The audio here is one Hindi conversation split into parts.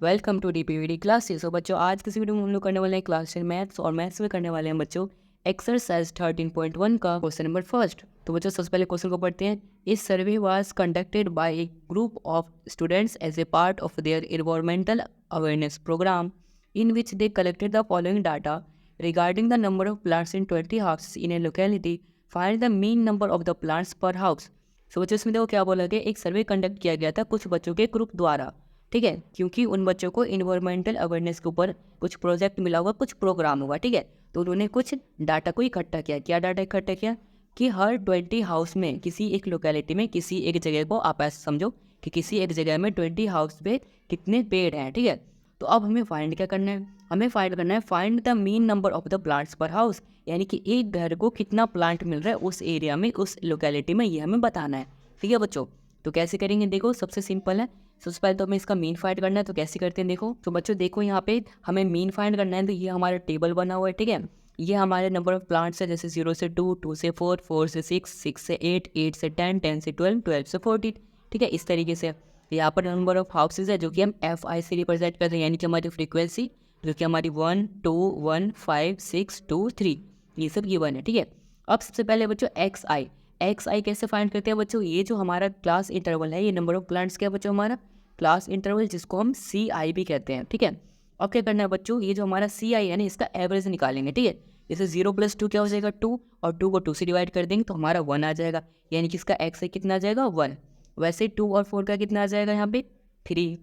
Welcome to डीपीवीडी classes. तो बच्चों आज किसी वीडियो में हम लोग करने वाले हैं क्लास 10 मैथ्स और मैथ्स में करने वाले हैं बच्चों एक्सरसाइज 13.1 का क्वेश्चन नंबर फर्स्ट। तो बच्चों सबसे पहले क्वेश्चन को पढ़ते हैं। इस survey was conducted by a group of students as a part of their environmental awareness programme in which they collected the following data regarding the number of plants in 20 houses in a locality. Find the mean number of the plants per house. So बच्चों इसमें देखो क्या बोला गया, एक सर्वे कंडक्ट किया गया था कुछ बच्चों के ग्रुप द्वारा, ठीक है, क्योंकि उन बच्चों को इन्वायरमेंटल अवेयरनेस के ऊपर कुछ प्रोजेक्ट मिला हुआ, कुछ प्रोग्राम हुआ, ठीक है। तो उन्होंने कुछ डाटा को इकट्ठा किया। क्या डाटा इकट्ठा किया कि हर 20 हाउस में, किसी एक लोकेलिटी में, किसी एक जगह को आप ऐसे समझो कि किसी एक जगह में 20 हाउस पे कितने पेड़ हैं, ठीक है। तो अब हमें फाइंड क्या करना है, हमें फाइंड करना है find the mean number of the plants per house, यानी कि एक घर को कितना प्लांट मिल रहा है उस एरिया में, उस लोकेलिटी में, ये हमें बताना है, ठीक है बच्चों। तो कैसे करेंगे, देखो सबसे सिंपल है। सबसे पहले तो हमें इसका मीन फाइंड करना है। तो कैसे करते हैं देखो, तो बच्चों देखो यहाँ पे हमें मीन फाइंड करना है। तो ये हमारा टेबल बना हुआ है, ठीक है। ये हमारे नंबर ऑफ प्लांट्स है, जैसे 0 से 2, 2 से 4, 4 से 6, 6 से 8, 8 से 10, 10 से 12, 12 से 14, ठीक है, इस तरीके से। यहाँ पर नंबर ऑफ हाउसेज है जो कि हम FI से रिप्रेजेंट करते हैं, यानी कि हमारी फ्रीक्वेंसी जो कि हमारी 1 2 1 5 6 2 3 ये सब गिवन है, ठीक है। अब सबसे पहले बच्चों XI कैसे फाइंड करते हैं बच्चों, ये जो हमारा क्लास इंटरवल है, ये नंबर ऑफ प्लांट्स क्या है बच्चों, हमारा क्लास इंटरवल, जिसको हम CI भी कहते हैं, ठीक है। अब क्या करना है बच्चों, ये जो हमारा CI है ना, इसका एवरेज निकालेंगे, ठीक है। जैसे 0 + 2 क्या हो जाएगा 2, और 2 को 2 से डिवाइड कर देंगे तो हमारा 1 आ जाएगा, यानी कि इसका XI कितना आ जाएगा 1। वैसे 2 और 4 का कितना आ जाएगा यहाँ पे 3,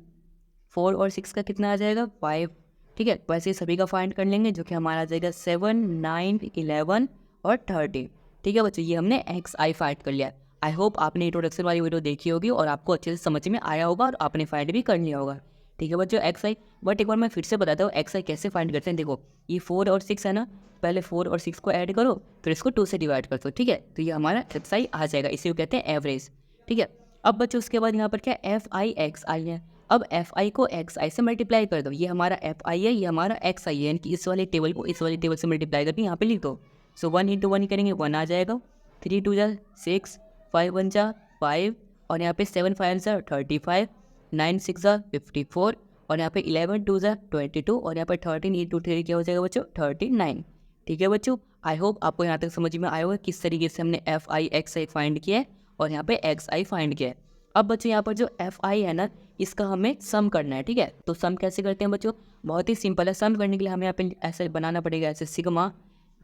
4 और 6 का कितना आ जाएगा 5, ठीक है। वैसे सभी का फाइंड कर लेंगे जो कि हमारा आ जाएगा 7 9 11 और 30, ठीक है बच्चों। ये हमने XI फाइंड कर लिया। आई होप आपने इंट्रोडक्शन वाली वीडियो देखी होगी और आपको अच्छे से समझ में आया होगा और आपने फाइंड भी कर लिया होगा, ठीक है बच्चों XI। बट एक बार मैं फिर से बताता हूँ XI कैसे फाइंड करते हैं। देखो ये 4 और 6 है ना, पहले 4 और 6 को ऐड करो, फिर इसको 2 से डिवाइड कर दो, ठीक है। तो ये हमारा XI आ जाएगा, इसे कहते हैं एवरेज, ठीक है। अब बच्चों उसके बाद यहाँ पर क्या FI XI है। अब FI को XI से मल्टीप्लाई कर दो, ये हमारा FI है, ये हमारा XI है, यानी कि इस वाले टेबल को इस वाले टेबल से मल्टीप्लाई करके यहाँ पे लिख दो। सो 1 × 1 करेंगे 1 आ जाएगा, 3 × 2 = 6, 5 × 1 = 5, और यहाँ पे 7 × 5 = 35, 9 × 6 = 54, और यहाँ पे 11 × 2 = 22, और यहाँ पे 13 × 3 क्या हो जाएगा बच्चों 39, ठीक है बच्चों। आई होप आपको यहाँ तक समझ में आया होगा किस तरीके से हमने FI XI फाइंड किया है और यहाँ पे XI फाइंड किया है। अब बच्चों यहाँ पर जो FI है ना, इसका हमें सम करना है, ठीक है। तो सम कैसे करते हैं बच्चों, बहुत ही सिंपल है। सम करने के लिए हमें यहाँ पे ऐसे बनाना पड़ेगा, ऐसे सिग्मा,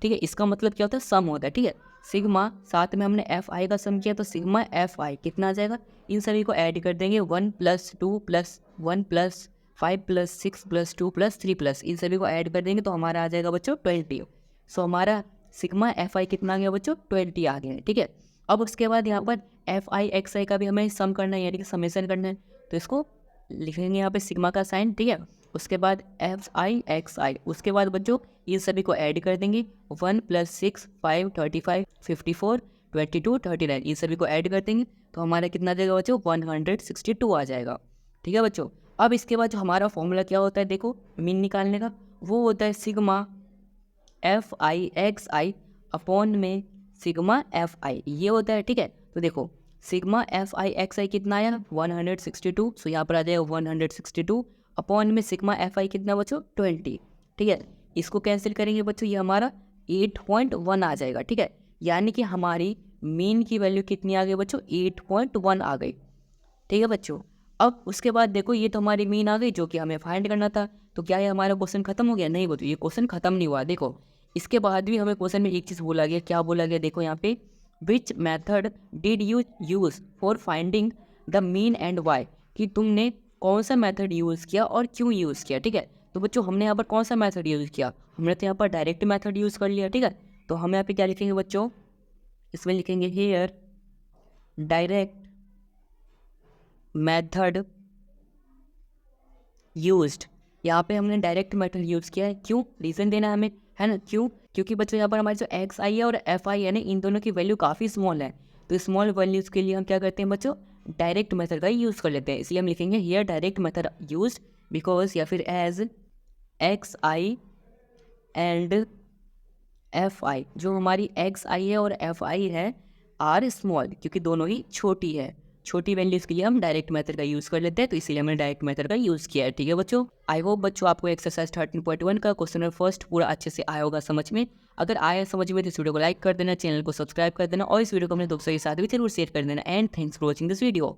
ठीक है। इसका मतलब क्या होता है, सम होता है, ठीक है। सिग्मा, साथ में हमने FI का सम किया तो सिग्मा FI कितना आ जाएगा, इन सभी को ऐड कर देंगे, 1 + 2 + 1 + 5 + 6 + 2 + 3 +, इन सभी को ऐड कर देंगे तो हमारा आ जाएगा बच्चों 20। सो हमारा सिग्मा FI कितना आ गया बच्चों 20 आ गया, ठीक है। अब उसके बाद यहाँ पर FI XI का भी हमें सम करना है, यानी कि समेशन करना है। तो इसको लिखेंगे यहाँ पे सिग्मा का साइन, ठीक है। उसके बाद FI XI, उसके बाद बच्चों ये सभी को ऐड कर देंगे, 1 + 6 5 35 54 22 39, ये सभी को ऐड कर देंगे तो हमारा कितना आ जाएगा बच्चों 162 आ जाएगा, ठीक है बच्चों। अब इसके बाद जो हमारा फॉर्मूला क्या होता है देखो मीन निकालने का, वो होता है सिग्मा FI XI अपॉन में सिग्मा FI, ये होता है, ठीक है। तो देखो सिग्मा FI XI कितना आया 162, सो यहाँ पर आ जाएगा 162 अपॉन में सिग्मा FI कितना बच्चों 20, ठीक है। इसको कैंसिल करेंगे बच्चों, ये हमारा 8.1 आ जाएगा, ठीक है। यानी कि हमारी मीन की वैल्यू कितनी आ गई बच्चों 8.1 आ गई, ठीक है बच्चों। अब उसके बाद देखो ये तो हमारी मीन आ गई जो कि हमें फाइंड करना था। तो क्या ये हमारा क्वेश्चन खत्म हो गया, नहीं बच्चों, ये क्वेश्चन खत्म नहीं हुआ। देखो इसके बाद भी हमें क्वेश्चन में एक चीज़ बोला गया, क्या बोला गया देखो यहाँ पे, which method did you use for finding the mean and why, कि तुमने कौन सा मेथड यूज़ किया और क्यों यूज़ किया, ठीक है। तो बच्चों हमने यहाँ पर कौन सा मेथड यूज़ किया, हमने तो यहाँ पर डायरेक्ट मेथड यूज़ कर लिया, ठीक है। तो हम यहाँ पे क्या लिखेंगे बच्चों, इसमें लिखेंगे हेयर डायरेक्ट मेथड यूज्ड। यहाँ पे हमने डायरेक्ट मेथड यूज़ किया है, क्यों, रीज़न देना है हमें, है ना, क्यों, क्योंकि बच्चों यहाँ पर हमारे जो XI है और FI है ना, इन दोनों की वैल्यू काफ़ी स्मॉल है। तो स्मॉल वैल्यूज़ के लिए हम क्या करते हैं बच्चों, डायरेक्ट मेथड का यूज़ कर लेते हैं। इसलिए हम लिखेंगे here direct method used because, या फिर एज XI एंड FI, जो हमारी XI है और FI है आर स्मॉल, क्योंकि दोनों ही छोटी है, छोटी वैल्यूज़ के लिए हम डायरेक्ट मेथड का यूज़ कर लेते हैं, तो इसीलिए हमने डायरेक्ट मेथड का यूज़ किया है। ठीक है बच्चों, आई होप बच्चों आपको एक्सरसाइज 13.1 का क्वेश्चन नंबर फर्स्ट पूरा अच्छे से आया होगा समझ में। अगर आया समझ में तो इस वीडियो को लाइक कर देना, चैनल को सब्सक्राइब कर देना और इस वीडियो को अपने दोस्तों के साथ भी जरूर शेयर कर देना। And thanks for watching this video.